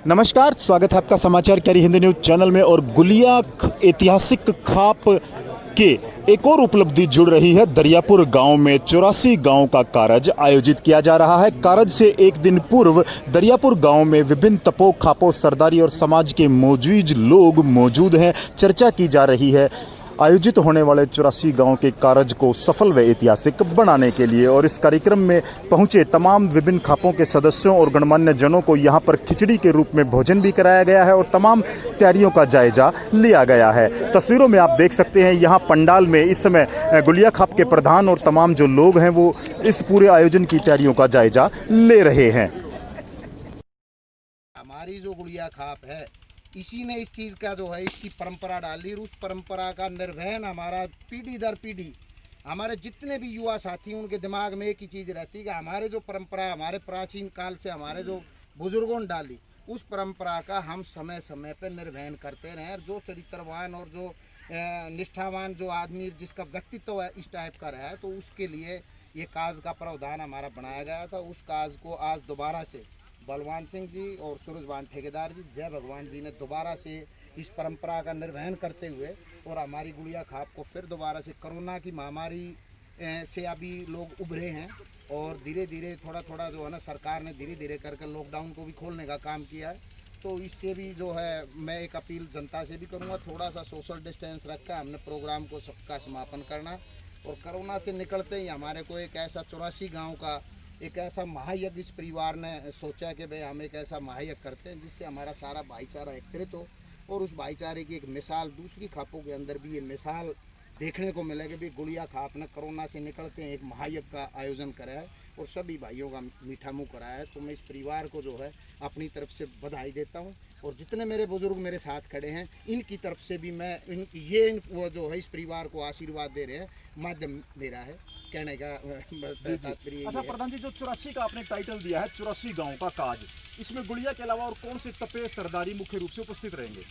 नमस्कार, स्वागत है आपका समाचार कैरी हिंदी न्यूज चैनल में। और गुलिया ऐतिहासिक खाप के एक और उपलब्धि जुड़ रही है। दरियापुर गांव में 84 गांव का कारज आयोजित किया जा रहा है। कारज से एक दिन पूर्व दरियापुर गांव में विभिन्न तपो खापो सरदारी और समाज के मौजूद लोग मौजूद हैं। चर्चा की जा रही है आयोजित होने वाले 84 गांव के कारज को सफल व ऐतिहासिक बनाने के लिए। और इस कार्यक्रम में पहुंचे तमाम विभिन्न खापों के सदस्यों और गणमान्य जनों को यहां पर खिचड़ी के रूप में भोजन भी कराया गया है और तमाम तैयारियों का जायजा लिया गया है। तस्वीरों में आप देख सकते हैं यहां पंडाल में इस समय गुलिया खाप के प्रधान और तमाम जो लोग हैं वो इस पूरे आयोजन की तैयारियों का जायजा ले रहे हैं। हमारी जो गुलिया खाप है, इसी ने इस चीज़ का जो है इसकी परंपरा डाली। उस परंपरा का निर्वहन हमारा पीढ़ी दर पीढ़ी, हमारे जितने भी युवा साथी उनके दिमाग में एक ही चीज़ रहती है कि हमारे जो परंपरा हमारे प्राचीन काल से हमारे जो बुजुर्गों ने डाली, उस परंपरा का हम समय समय पर निर्वहन करते रहें। जो चरित्रवान और जो निष्ठावान जो आदमी जिसका व्यक्तित्व है इस टाइप का रहा है, तो उसके लिए ये काज का प्रावधान हमारा बनाया गया था। उस काज को आज दोबारा से बलवान सिंह जी और सूरजवान ठेकेदार जी, जय भगवान जी ने दोबारा से इस परंपरा का निर्वहन करते हुए और हमारी गुड़िया खाप को फिर दोबारा से कोरोना की महामारी से अभी लोग उभरे हैं और धीरे धीरे थोड़ा थोड़ा जो है ना सरकार ने धीरे धीरे करके लॉकडाउन को भी खोलने का काम किया है। तो इससे भी जो है मैं एक अपील जनता से भी करूँगा, थोड़ा सा सोशल डिस्टेंस रखकर हमने प्रोग्राम को सबका समापन करना। और कोरोना से निकलते ही हमारे को एक ऐसा 84 गाँव का एक ऐसा महायज्ञ इस परिवार ने सोचा कि भाई हम एक ऐसा महायज्ञ करते हैं जिससे हमारा सारा भाईचारा एकत्रित हो और उस भाईचारे की एक मिसाल दूसरी खापों के अंदर भी ये मिसाल देखने को मिलेगी। भी गुड़िया खाप ने कोरोना से निकलते हैं एक महायज्ञ का आयोजन करा है और सभी भाइयों का मीठा मुँह कराया है। तो मैं इस परिवार को जो है अपनी तरफ से बधाई देता हूँ और जितने मेरे बुजुर्ग मेरे साथ खड़े हैं इनकी तरफ से भी मैं वो जो है इस परिवार को आशीर्वाद दे रहे हैं। माध्यम मेरा है कहने का तात्पर्य। अच्छा प्रधान जी, जो 84 का आपने टाइटल दिया है 84 गांव का काज, इसमें गुड़िया के अलावा और कौन से तपे सरदारी मुख्य रूप से उपस्थित रहेंगे?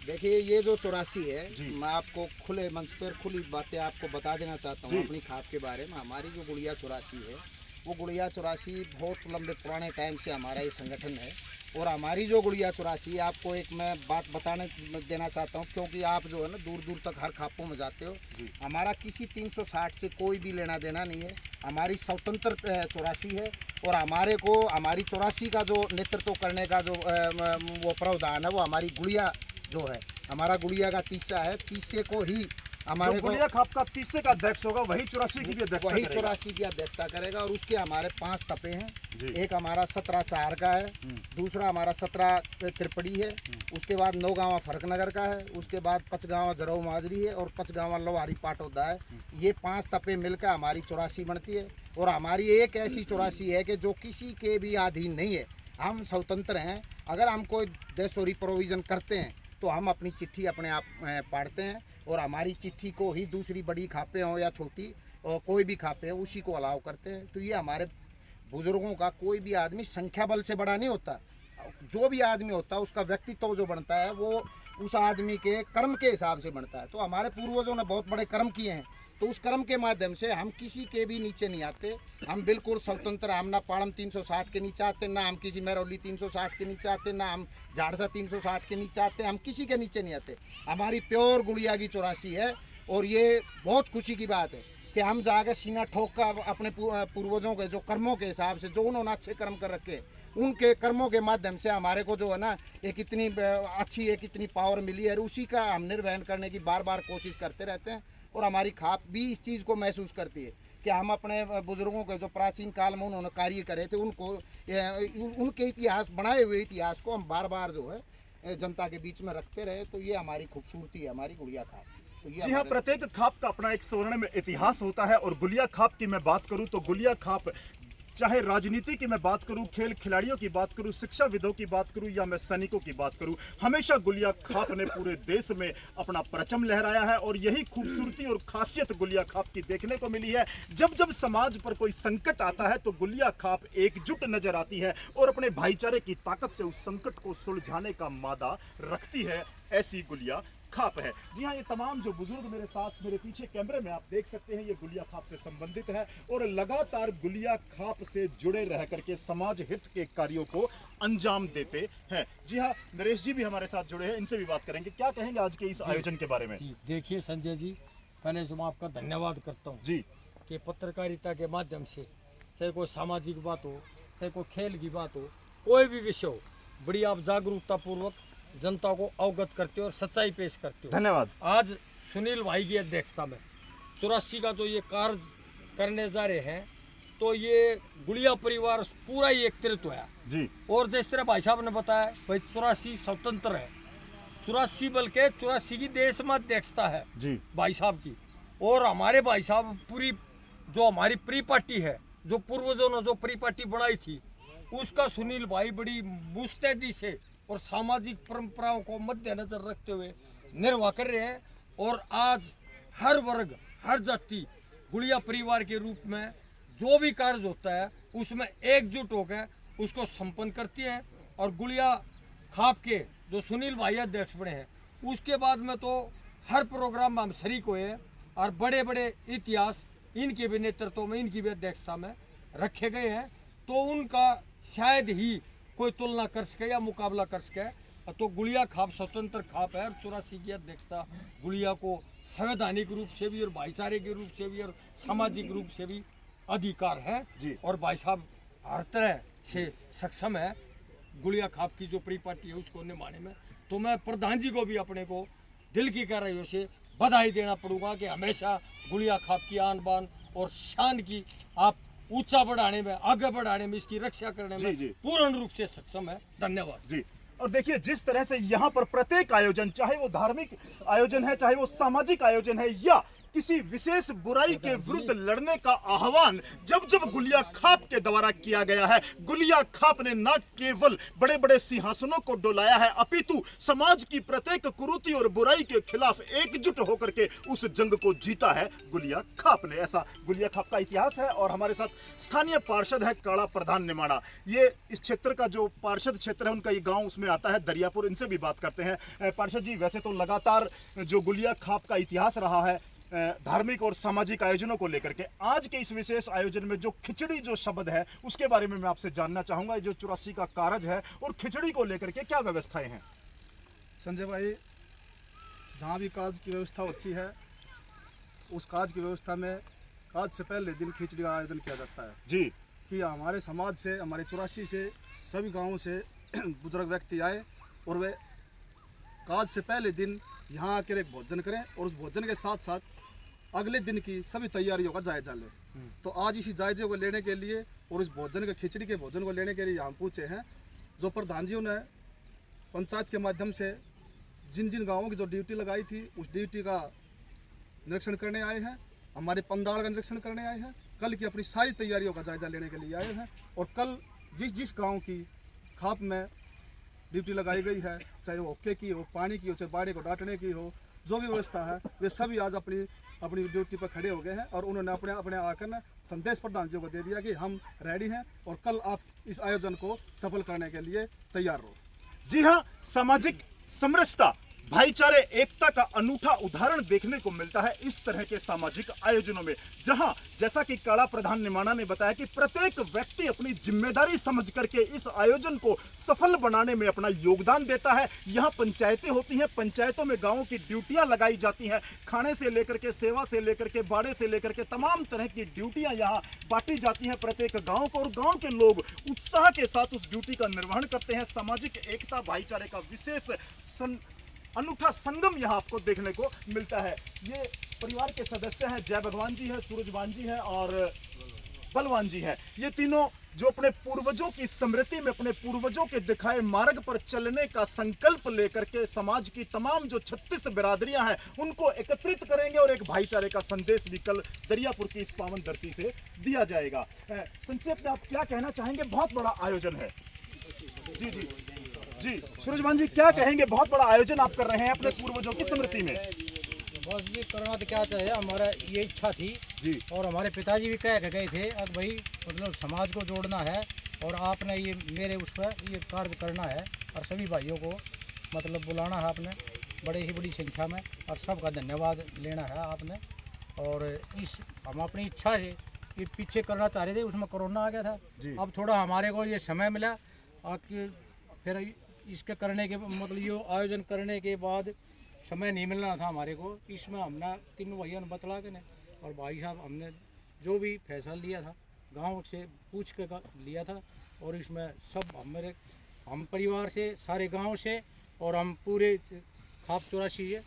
देखिए ये जो 84 है, मैं आपको खुले मंच पर खुली बातें आपको बता देना चाहता हूँ अपनी खाप के बारे में। हमारी जो गुड़िया 84 है वो गुड़िया 84 बहुत लंबे पुराने टाइम से हमारा ये संगठन है। और हमारी जो गुड़िया 84 आपको एक मैं बात बताने देना चाहता हूँ, क्योंकि आप जो है ना दूर दूर तक हर खापों में जाते हो। हमारा किसी 360 से कोई भी लेना देना नहीं है। हमारी स्वतंत्र 84 है और हमारे को हमारी 84 का जो नेतृत्व करने का जो वो प्रावधान है वो हमारी गुड़िया जो है, हमारा गुड़िया का तीसरा है। तीसरे को ही हमारे गुड़िया खाप का तीसरे का अध्यक्ष होगा, वही 84 की भी अध्यक्षता वही 84 की अध्यक्षता करेगा। और उसके हमारे 5 तपे हैं। एक हमारा 17 चार का है, दूसरा हमारा 17 त्रिपड़ी है, उसके बाद 9 गाँव फरकनगर का है, उसके बाद 5 गाँव जरऊ माजरी है और 5 गाँव लोहारी पाटौदा है। ये 5 तपे मिलकर हमारी 84 बनती है। और हमारी एक ऐसी 84 है कि जो किसी के भी अधीन नहीं है, हम स्वतंत्र हैं। अगर हम कोई देशोरी प्रोविज़न करते हैं तो हम अपनी चिट्ठी अपने आप पढ़ते हैं और हमारी चिट्ठी को ही दूसरी बड़ी खापें हों या छोटी और कोई भी खापें हों उसी को अलाउ करते हैं। तो ये हमारे बुजुर्गों का कोई भी आदमी संख्या बल से बड़ा नहीं होता। जो भी आदमी होता है उसका व्यक्तित्व जो बनता है वो उस आदमी के कर्म के हिसाब से बनता है। तो हमारे पूर्वजों ने बहुत बड़े कर्म किए हैं, तो उस कर्म के माध्यम से हम किसी के भी नीचे नहीं आते। हम बिल्कुल स्वतंत्र, हम ना पाड़म 360 के नीचे आते, ना हम किसी महरौली 360 के नीचे आते, ना हम झाड़सा 360 के नीचे आते। हम किसी के नीचे नहीं आते। हमारी प्योर गुड़िया की 84 है और ये बहुत खुशी की बात है कि हम जाकर सीना ठोक कर अपने पूर्वजों के जो कर्मों के हिसाब से जो उन्होंने अच्छे कर्म कर रखे उनके कर्मों के माध्यम से हमारे को जो है ना एक इतनी अच्छी एक इतनी पावर मिली है। उसी का हम निर्वहन करने की बार बार कोशिश करते रहते हैं। और हमारी खाप भी इस चीज़ को महसूस करती है कि हम अपने बुजुर्गों के जो प्राचीन काल में उन्होंने कार्य करे थे उनको उनके इतिहास बनाए हुए इतिहास को हम बार बार जो है जनता के बीच में रखते रहे। तो ये हमारी खूबसूरती है हमारी गुड़िया खाप। तो जी हाँ, प्रत्येक खाप का अपना एक स्वर्णिम इतिहास होता है। और गुलिया खाप की मैं बात करूं तो गुलिया खाप चाहे राजनीति की मैं बात करूं, खेल खिलाड़ियों की बात करूं, शिक्षाविदों की बात करूं या मैं सैनिकों की बात करूं, हमेशा गुलिया खाप ने पूरे देश में अपना परचम लहराया है। और यही खूबसूरती और खासियत गुलिया खाप की देखने को मिली है। जब जब समाज पर कोई संकट आता है तो गुलिया खाप एकजुट नजर आती है और अपने भाईचारे की ताकत से उस संकट को सुलझाने का मादा रखती है। ऐसी गुलिया खाप है। जी हाँ, ये तमाम जो बुजुर्ग मेरे साथ मेरे पीछे कैमरे में आप देख सकते हैं, ये गुलिया खाप से संबंधित है और लगातार गुलिया खाप से जुड़े रह करके समाज हित के कार्यों को अंजाम देते हैं। जी हाँ, नरेश जी भी हमारे साथ जुड़े हैं, इनसे भी बात करेंगे। क्या कहेंगे आज के इस आयोजन के बारे में? जी देखिए संजय जी, पहले तो मैं आपका धन्यवाद करता हूँ जी कि पत्रकारिता के माध्यम से चाहे कोई सामाजिक बात हो, चाहे कोई खेल की बात हो, कोई भी विषय हो, बड़ी आप जागरूकता पूर्वक जनता को अवगत करते हो और सच्चाई पेश करते हो। धन्यवाद। आज सुनील भाई की अध्यक्षता में 84 का जो ये कार्य करने जा रहे हैं, तो ये गुलिया परिवार पूरा ही एकत्रित है जी। और जिस तरह भाई साहब ने बताया, भाई 84 स्वतंत्र है, 84 बल्कि 84 की देश में अध्यक्षता है जी भाई साहब की। और हमारे भाई साहब पूरी जो हमारी प्री पार्टी है, जो पूर्वजों ने जो प्री पार्टी बनाई थी, उसका सुनील भाई बड़ी मुस्तैदी से और सामाजिक परंपराओं को मद्देनजर रखते हुए निर्वाह कर रहे हैं। और आज हर वर्ग, हर जाति गुलिया परिवार के रूप में जो भी कार्य होता है उसमें एकजुट होकर उसको संपन्न करती है। और गुलिया खाप के जो सुनील भाई अध्यक्ष बने हैं, उसके बाद में तो हर प्रोग्राम में हम शरीक हुए और बड़े बड़े इतिहास इनके भी नेतृत्व में, इनकी भी अध्यक्षता में रखे गए हैं। तो उनका शायद ही कोई तुलना कर सके या मुकाबला कर सके। तो गुलिया खाप स्वतंत्र खाप है और 84 की अध्यक्षता गुलिया को संवैधानिक रूप से भी और भाईचारे के रूप से भी और सामाजिक रूप से भी अधिकार है जी। और भाई साहब हर तरह से सक्षम है गुलिया खाप की जो प्री पार्टी है उसको निभाने में। तो मैं प्रधान जी को भी अपने को दिल की गहराइयों से बधाई देना पड़ूंगा कि हमेशा गुलिया खाप की आन बान और शान की आप ऊंचा बढ़ाने में, आगे बढ़ाने में, इसकी रक्षा करने में जी। पूर्ण रूप से सक्षम है। धन्यवाद जी। और देखिए, जिस तरह से यहाँ पर प्रत्येक आयोजन, चाहे वो धार्मिक आयोजन है, चाहे वो सामाजिक आयोजन है या किसी विशेष बुराई के विरुद्ध लड़ने का आह्वान जब जब गुलिया खाप के द्वारा किया गया है, गुलिया खाप ने न केवल बड़े बड़े सिंहासनों को डोलाया है, अपितु समाज की प्रत्येक कुरीति और बुराई के खिलाफ एकजुट होकर के उस जंग को जीता है गुलिया खाप ने। ऐसा गुलिया खाप का इतिहास है। और हमारे साथ स्थानीय पार्षद है काड़ा प्रधान निमाड़ा। ये इस क्षेत्र का जो पार्षद क्षेत्र है, उनका ये गांव उसमें आता है दरियापुर। इनसे भी बात करते हैं। पार्षद जी, वैसे तो लगातार जो गुलिया खाप का इतिहास रहा है धार्मिक और सामाजिक आयोजनों को लेकर के, आज के इस विशेष आयोजन में जो खिचड़ी जो शब्द है उसके बारे में मैं आपसे जानना चाहूंगा। जो 84 का कारज है और खिचड़ी को लेकर के क्या व्यवस्थाएं हैं? संजय भाई, जहाँ भी काज की व्यवस्था होती है, उस काज की व्यवस्था में काज से पहले दिन खिचड़ी का आयोजन किया जाता है जी। कि हमारे समाज से, हमारे 84 से सभी गांवों से बुजुर्ग व्यक्ति आए और वे काज से पहले दिन यहाँ आकर एक भोजन करें और उस भोजन के साथ साथ अगले दिन की सभी तैयारियों का जायजा लें। तो आज इसी जायजे को लेने के लिए और इस भोजन के, खिचड़ी के भोजन को लेने के लिए हम पूछे हैं। जो प्रधान जी ने पंचायत के माध्यम से जिन जिन गाँवों की जो ड्यूटी लगाई थी, उस ड्यूटी का निरीक्षण करने आए हैं, हमारे पंडाल का निरीक्षण करने आए हैं, कल की अपनी सारी तैयारियों का जायजा लेने के लिए आए हैं। और कल जिस जिस गाँव की खाप में ड्यूटी लगाई गई है, चाहे वो ओके की हो, पानी की हो, चाहे बाड़े को डांटने की हो, जो भी व्यवस्था है, वे सभी आज अपनी अपनी ड्यूटी पर खड़े हो गए हैं। और उन्होंने अपने अपने आकर न संदेश प्रधान जी को दे दिया कि हम रेडी हैं और कल आप इस आयोजन को सफल करने के लिए तैयार रहो। जी हाँ, सामाजिक समरसता, भाईचारे, एकता का अनूठा उदाहरण देखने को मिलता है इस तरह के सामाजिक आयोजनों में, जहां जैसा कि काड़ा प्रधान निमाड़ा ने बताया कि प्रत्येक व्यक्ति अपनी जिम्मेदारी समझ करके इस आयोजन को सफल बनाने में अपना योगदान देता है। यहां पंचायतें होती हैं, पंचायतों में गांवों की ड्यूटियां लगाई जाती हैं, खाने से लेकर के, सेवा से लेकर के, बाड़े से लेकर के तमाम तरह की ड्यूटियां यहां बांटी जाती हैं प्रत्येक गाँव को। और गाँव के लोग उत्साह के साथ उस ड्यूटी का निर्वहन करते हैं। सामाजिक एकता, भाईचारे का विशेष अनूठा संगम यहाँ आपको देखने को मिलता है। ये परिवार के सदस्य हैं, जय भगवान जी हैं, सूरजवान जी हैं और बलवान जी हैं। ये तीनों जो अपने पूर्वजों की स्मृति में, अपने पूर्वजों के दिखाए मार्ग पर चलने का संकल्प लेकर के समाज की तमाम जो 36 बिरादरियां हैं उनको एकत्रित करेंगे और एक भाईचारे का संदेश भी कल दरियापुर की इस पावन धरती से दिया जाएगा। संक्षेप में आप क्या कहना चाहेंगे? बहुत बड़ा आयोजन है। जी जी जी, सूरजवान जी क्या कहेंगे? बहुत बड़ा आयोजन आप कर रहे हैं अपने पूर्वजों की स्मृति में। बस जी करना तो क्या चाहिए, हमारा ये इच्छा थी जी। और हमारे पिताजी भी कह के गए थे अब भाई मतलब समाज को जोड़ना है और आपने ये मेरे उस पर ये कार्य करना है और सभी भाइयों को मतलब बुलाना है आपने। बड़े ही बड़ी संख्या में, और सबका धन्यवाद लेना है आपने। और इस हम अपनी इच्छा है कि पीछे करना चाह रहे थे, उसमें कोरोना आ गया था। अब थोड़ा हमारे को ये समय मिला और कि फिर इसके करने के मतलब ये आयोजन करने के बाद समय नहीं मिलना था हमारे को। इसमें हमने तीनों भैया ने बतला के ने और भाई साहब हमने जो भी फैसला लिया था गांव से पूछ के लिया था, और इसमें सब हम परिवार से, सारे गांव से, और हम पूरे खाप 84 से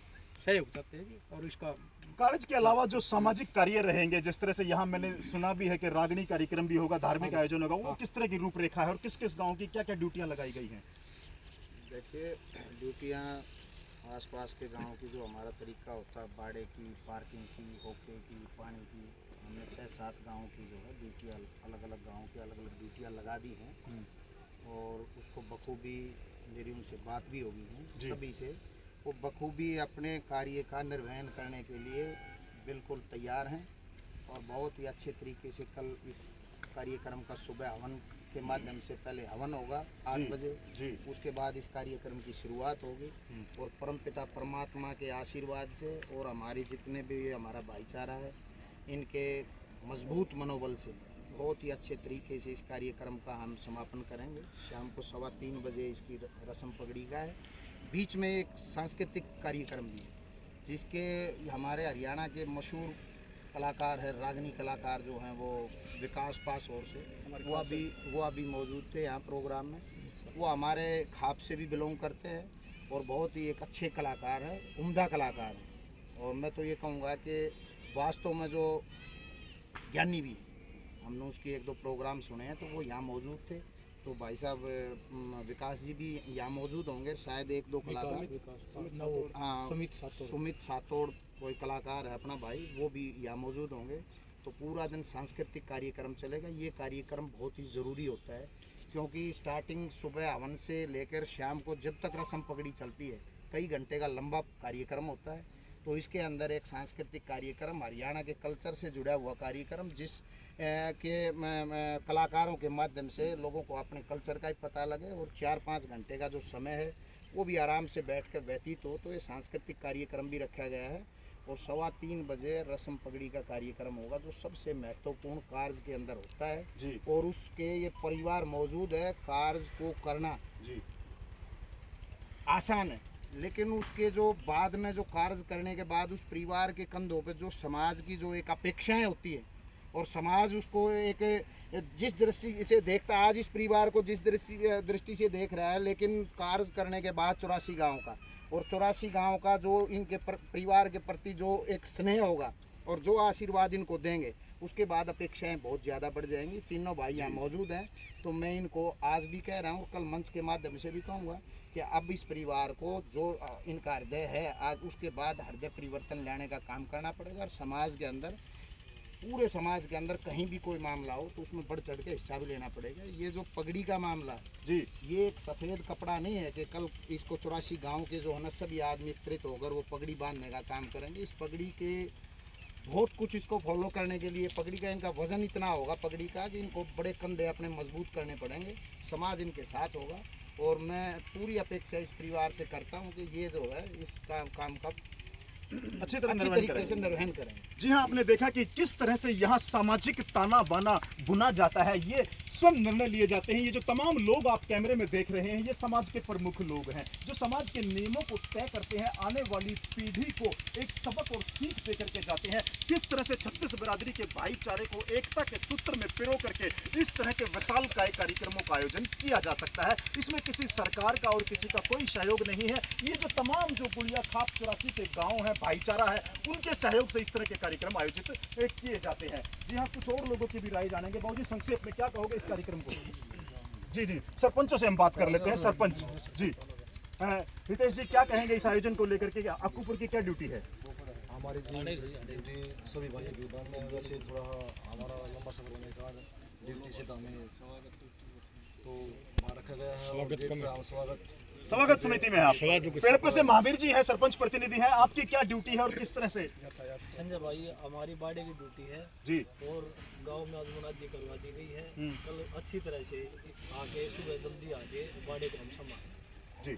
सहयोग करते हैं जी। और इसका कार्य के अलावा जो सामाजिक कार्य रहेंगे, जिस तरह से यहाँ मैंने सुना भी है कि रागनी कार्यक्रम भी होगा, धार्मिक आयोजन होगा, वो किस तरह की रूपरेखा है और किस किस गांव की क्या क्या ड्यूटियां लगाई गई हैं? देखिए, ड्यूटियाँ आसपास के गांव की जो हमारा तरीका होता है, बाड़े की, पार्किंग की, होके की, पानी की, हमने 6-7 गाँव की जो है ड्यूटियाँ, अलग अलग गाँव की अलग अलग ड्यूटियाँ लगा दी हैं। और उसको बखूबी मेरी उनसे बात भी होगी है सभी से, वो बखूबी अपने कार्य का निर्वहन करने के लिए बिल्कुल तैयार हैं। और बहुत ही अच्छे तरीके से कल इस कार्यक्रम का सुबह हवन के माध्यम से पहले हवन होगा 8 बजे, उसके बाद इस कार्यक्रम की शुरुआत होगी। और परमपिता परमात्मा के आशीर्वाद से और हमारे जितने भी हमारा भाईचारा है, इनके मजबूत मनोबल से बहुत ही अच्छे तरीके से इस कार्यक्रम का हम समापन करेंगे। शाम को 3:15 बजे इसकी रस्म पगड़ी का है। बीच में एक सांस्कृतिक कार्यक्रम भी है, जिसके हमारे हरियाणा के मशहूर कलाकार है, रागनी कलाकार जो हैं वो विकास पासौर से, वो अभी मौजूद थे यहाँ प्रोग्राम में। वो हमारे खाप से भी बिलोंग करते हैं और बहुत ही एक अच्छे कलाकार हैं, उम्दा कलाकार हैं। और मैं तो ये कहूँगा कि वास्तव में जो ज्ञानी भी, हमने उसकी 1-2 प्रोग्राम सुने हैं तो वो यहाँ मौजूद थे। तो भाई साहब विकास जी भी यहाँ मौजूद होंगे, शायद 1-2 कलाकार, हाँ सुमित सातोड़ कोई कलाकार है अपना भाई, वो भी यहाँ मौजूद होंगे। तो पूरा दिन सांस्कृतिक कार्यक्रम चलेगा। ये कार्यक्रम बहुत ही ज़रूरी होता है, क्योंकि स्टार्टिंग सुबह हवन से लेकर शाम को जब तक रस्म पगड़ी चलती है, कई घंटे का लंबा कार्यक्रम होता है। तो इसके अंदर एक सांस्कृतिक कार्यक्रम, हरियाणा के कल्चर से जुड़ा हुआ कार्यक्रम, जिस के कलाकारों के माध्यम से लोगों को अपने कल्चर का ही पता लगे और 4-5 घंटे का जो समय है वो भी आराम से बैठ कर व्यतीत हो। तो ये सांस्कृतिक कार्यक्रम भी रखा गया है। और 3:15 बजे रस्म पगड़ी का कार्यक्रम होगा, जो सबसे महत्वपूर्ण कार्य के अंदर होता है। और उसके ये परिवार मौजूद है। कार्य को करना आसान है, लेकिन उसके जो बाद में जो कार्य करने के बाद उस परिवार के कंधों पे जो समाज की जो एक अपेक्षाएं होती है, और समाज उसको एक जिस दृष्टि से देखता है, आज इस परिवार को जिस दृष्टि से देख रहा है, लेकिन कार्य करने के बाद 84 गाँव का, और 84 गाँव का जो इनके परिवार के प्रति जो एक स्नेह होगा और जो आशीर्वाद इनको देंगे, उसके बाद अपेक्षाएं बहुत ज़्यादा बढ़ जाएंगी। तीनों भाई यहाँ मौजूद हैं, तो मैं इनको आज भी कह रहा हूँ, कल मंच के माध्यम से भी कहूँगा कि अब इस परिवार को जो इनका हृदय है, आज उसके बाद हृदय परिवर्तन लाने का काम करना पड़ेगा। और समाज के अंदर, पूरे समाज के अंदर कहीं भी कोई मामला हो तो उसमें बढ़ चढ़ के हिस्सा भी लेना पड़ेगा। ये जो पगड़ी का मामला है, ये एक सफ़ेद कपड़ा नहीं है कि कल इसको 84 गाँव के जो है ना सभी आदमी एकत्रित होकर वो पगड़ी बांधने का काम करेंगे। इस पगड़ी के बहुत कुछ इसको फॉलो करने के लिए, पगड़ी का इनका वज़न इतना होगा पगड़ी का कि इनको बड़े कंधे अपने मजबूत करने पड़ेंगे। समाज इनके साथ होगा, और मैं पूरी अपेक्षा इस परिवार से करता हूं कि ये जो है इस काम का अच्छी तरीके से निर्वहन करेंगे। जी हाँ, आपने देखा कि किस तरह से यहाँ सामाजिक ताना बाना बुना जाता है, ये स्वयं निर्णय लिए जाते हैं। ये जो तमाम लोग आप कैमरे में देख रहे हैं, ये समाज के प्रमुख लोग हैं जो समाज के नियमों को तय करते हैं, आने वाली पीढ़ी को एक सबक और सीख दे करके जाते हैं। किस तरह से 36 बिरादरी के भाईचारे को एकता के सूत्र में पिरो करके इस तरह के विशाल कार्यक्रमों का आयोजन किया जा सकता है। इसमें किसी सरकार का और किसी का कोई सहयोग नहीं है। ये जो तमाम जो गुलिया खाप 84 के गाँव हैं, भाईचारा है, उनके सहयोग से इस तरह के कार्यक्रम आयोजित किए जाते हैं। जी हाँ, कुछ और लोगों की भी राय जानेंगे। बहुत ही संक्षेप में क्या कहोगे इस कार्यक्रम को? जी सरपंचों से हम बात कर लेते हैं। सरपंच जी, हितेश जी, क्या कहेंगे इस आयोजन को लेकर के? अक्कूपुर की क्या ड्यूटी है? हमारी ड्यूटी सभी भाइयों की उदाहरण है। वैसे थोड़ा हमारा लंबा सफर होने के बाद ड्यूटी से हमें तो रखा गया है। स्वागत समिति में आप पेड़पुर से महावीर जी हैं, सरपंच प्रतिनिधि हैं। आपकी क्या ड्यूटी है और किस तरह से? संजय भाई, हमारी बाड़े की ड्यूटी है जी, और गांव में आजमादी करवा दी गई है। कल अच्छी तरह से आके सुबह जल्दी आके बाड़े को हम संभालें। जी,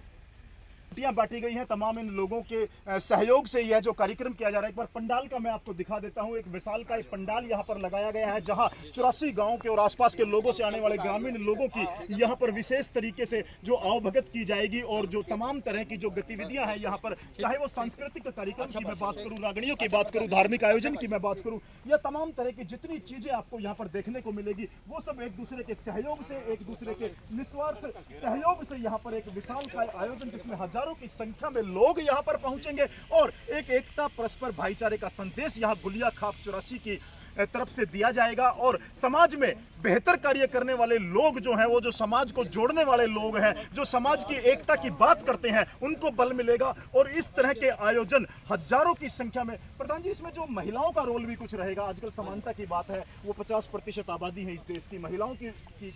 छुट्टियां बांटी गई हैं तमाम इन लोगों के सहयोग से यह जो कार्यक्रम किया जा रहा है। एक बार पंडाल का मैं आपको दिखा देता हूं। एक विशाल का एक पंडाल यहां पर लगाया गया है जहां 84 गांव के और आसपास के लोगों से आने वाले ग्रामीण लोगों की यहां पर विशेष तरीके से जो आवभगत की जाएगी और जो तमाम तरह की जो गतिविधियां हैं यहां पर, चाहे वो सांस्कृतिक कार्यक्रम की मैं बात करूं, रागणियों की बात करूं, धार्मिक आयोजन की मैं बात करूं, या तमाम तरह की जितनी चीजें आपको यहां पर देखने को मिलेगी वो सब एक दूसरे के सहयोग से, एक दूसरे के निस्वार्थ सहयोग से यहां पर एक विशाल का आयोजन जिसमें हजारों की संख्या में लोग यहां पर पहुंचेंगे और एक एकता, परस्पर भाईचारे का संदेश यहां गुलिया खाप 84 की तरफ से दिया जाएगा। और समाज में बेहतर कार्य करने वाले लोग जो हैं, वो जो समाज को जोड़ने वाले लोग हैं, जो समाज की एकता की बात करते हैं, उनको बल मिलेगा। और इस तरह के आयोजन हजारों की संख्या में, प्रधान जी इसमें जो महिलाओं का रोल भी कुछ रहेगा। आजकल समानता की बात है, वो 50% आबादी है इस देश की, महिलाओं की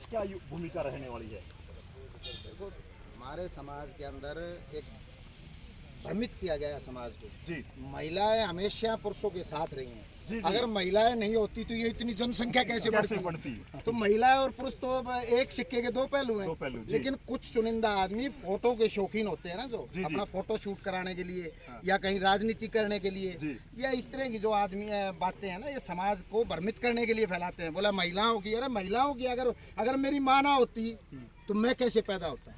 क्या भूमिका रहने वाली है? देखो, हमारे समाज के अंदर एक भ्रमित किया गया समाज को जी, महिलाएं हमेशा पुरुषों के साथ रही हैं। जी। अगर महिलाएं नहीं होती तो ये इतनी जनसंख्या कैसे बढ़ती? तो महिलाएं और पुरुष तो अब एक सिक्के के दो पहलू हैं। जी। लेकिन कुछ चुनिंदा आदमी फोटो के शौकीन होते हैं ना, जो जी। अपना फोटो शूट कराने के लिए या कहीं राजनीति करने के लिए या इस तरह की जो आदमी बातें हैं ना, ये समाज को भ्रमित करने के लिए फैलाते हैं। बोला महिलाओं की, अरे महिलाओं की अगर मेरी माँ ना होती तो मैं कैसे पैदा होता?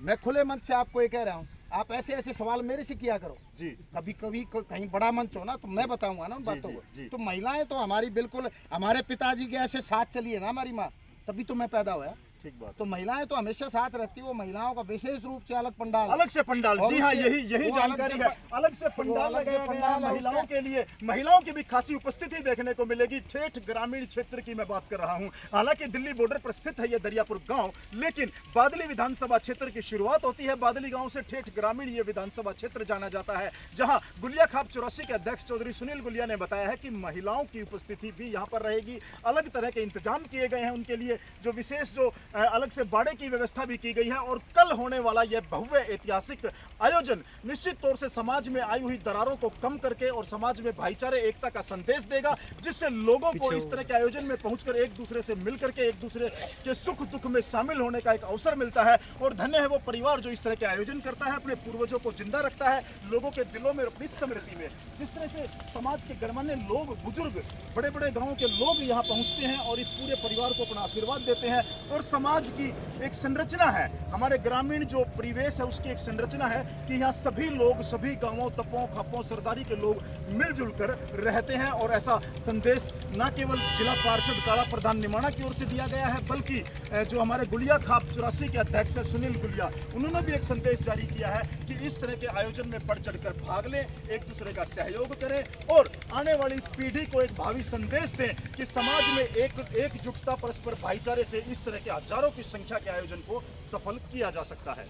मैं खुले मन से आपको ये कह रहा हूँ, आप ऐसे ऐसे सवाल मेरे से किया करो जी। कभी कभी कहीं बड़ा मंच हो ना तो मैं बताऊंगा ना उन बातों को। तो महिलाएं तो हमारी बिल्कुल, हमारे पिताजी के ऐसे साथ चली है ना हमारी माँ, तभी तो मैं पैदा हुआ। ठीक बात। तो महिलाएं तो हमेशा साथ रहती है। वो महिलाओं का विशेष रूप से अलग पंडाल, जी हाँ, यही जानकारी है। अलग से पंडाल लगाया गया है महिलाओं के लिए। महिलाओं की भी खासी उपस्थिति देखने को मिलेगी। ठेठ ग्रामीण क्षेत्र की मैं बात कर रहा हूँ। हालांकि दिल्ली बॉर्डर पर स्थित है ये दरियापुर गांव, लेकिन बादली विधानसभा क्षेत्र की शुरुआत होती है बादली गांव से। ठेठ ग्रामीण ये विधानसभा क्षेत्र जाना जाता है, जहां गुलिया खाप 84 के अध्यक्ष चौधरी सुनील गुलिया ने बताया है कि महिलाओं की उपस्थिति भी यहाँ पर रहेगी। अलग तरह के इंतजाम किए गए हैं उनके लिए, जो विशेष जो अलग से बाड़े की व्यवस्था भी की गई है। और कल होने वाला यह भव्य ऐतिहासिक आयोजन निश्चित तौर से समाज में आई हुई दरारों को कम करके और समाज में भाईचारे, एकता का संदेश देगा, जिससे लोगों को इस तरह के आयोजन में पहुंचकर एक दूसरे से मिलकर के एक दूसरे के सुख दुख में शामिल होने का एक अवसर मिलता है। और धन्य है वो परिवार जो इस तरह के आयोजन करता है, अपने पूर्वजों को जिंदा रखता है लोगों के दिलों में, अपनी स्मृति में। जिस तरह से समाज के गणमान्य लोग, बुजुर्ग, बड़े बड़े गाँव के लोग यहाँ पहुँचते हैं और इस पूरे परिवार को अपना आशीर्वाद देते हैं। और समाज की एक संरचना है, हमारे ग्रामीण जो परिवेश है उसकी एक संरचना है कि यहाँ सभी लोग, सभी गांवों, तपों, खपों, सरदारी के लोग मिलजुल कर रहते हैं। और ऐसा संदेश न केवल जिला पार्षद काला प्रधान निमाणा की ओर से दिया गया है, बल्कि जो हमारे गुलिया खाप 84 के अध्यक्ष है सुनील गुलिया, उन्होंने भी एक संदेश जारी किया है कि इस तरह के आयोजन में बढ़ चढ़कर भाग लें, एक दूसरे का सहयोग करें और आने वाली पीढ़ी को एक भावी संदेश दें कि समाज में एकजुटता, परस्पर भाईचारे से इस तरह के हजारों की संख्या के आयोजन को सफल किया जा सकता है।